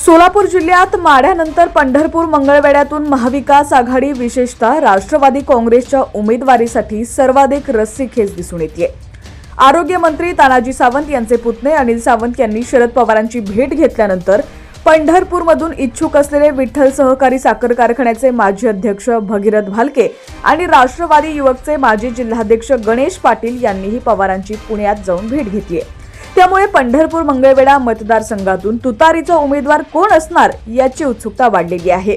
सोलापूर जिल्ह्यात माढ्यानंतर पंढरपूर मंगळवेढ्यातून महाविकास आघाडी विशेषतः राष्ट्रवादी काँग्रेसच्या उमेदवारीसाठी सर्वाधिक रस्सीखेच दिसून येते। आरोग्यमंत्री तानाजी सावंत यांचे पुतणे अनिल सावंत यांनी शरद पवारांची भेट घेतल्यानंतर पंढरपूरमधून इच्छुक असलेले विठ्ठल सहकारी साखर कारखान्याचे माजी अध्यक्ष भगीरथ भालके आणि राष्ट्रवादी युवकचे माजी जिल्हाध्यक्ष गणेश पाटील यांनीही पवारांची पुण्यात जाऊन भेट घेतली आहे। त्यामुळे पंढरपूर मंगळवेढा मतदारसंघातून तुतारीचा उमेदवार कोण असणार याची उत्सुकता वाढलेली आहे।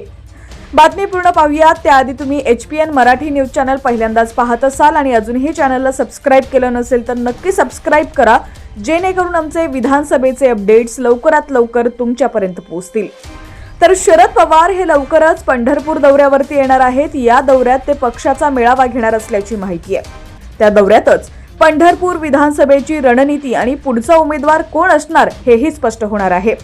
बातमी पूर्ण पाहूया त्याआधी तुम्ही HPN मराठी न्यूज चॅनल पहिल्यांदाच पाहत असाल आणि अजूनही चॅनलला सबस्क्राइब केलं नसेल तर नक्की सबस्क्राइब करा, जेणेकरून आमचे विधानसभेचे अपडेट्स लवकरात लवकर तुमच्यापर्यंत पोहोचतील। तर शरद पवार हे लवकरच पंढरपूर दौऱ्यावरती येणार आहेत। या दौऱ्यात ते पक्षाचा मेळावा घेणार असल्याची माहिती आहे। त्या दौऱ्यातच पंढरपूर विधानसभेची रणनीती आणि पुढचा उमेदवार कोण असणार हेही स्पष्ट होणार आहे।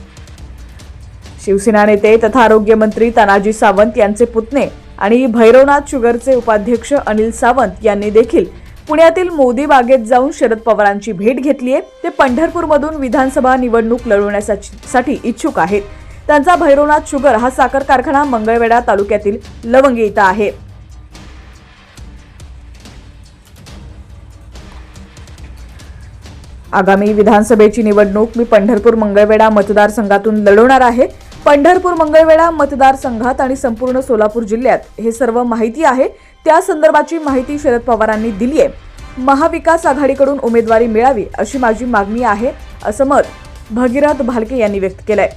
शिवसेना नेते तथा आरोग्यमंत्री तानाजी सावंत यांचे पुतणे आणि भैरवनाथ शुगरचे उपाध्यक्ष अनिल सावंत यांनी देखील पुण्यातील मोदी बागेत जाऊन शरद पवारांची भेट घेतली आहे। ते पंढरपूरमधून विधानसभा निवडणूक लढवण्यासाठी इच्छुक आहेत। त्यांचा भैरवनाथ शुगर हा साखर कारखाना मंगळवेढा तालुक्यातील लवंगी इथं आहे। आगामी विधानसभेची निवडणूक मी पंढरपूर मंगळवेढा मतदारसंघातून लढवणार आहे। पंढरपूर मंगळवेढा मतदारसंघात आणि संपूर्ण सोलापूर जिल्ह्यात हे सर्व माहिती आहे। त्या संदर्भाची माहिती शरद पवारांनी दिली आहे। महाविकास आघाडीकडून उमेदवारी मिळावी अशी माझी मागणी आहे, असं मत भगीरथ भालके यांनी व्यक्त केलंय।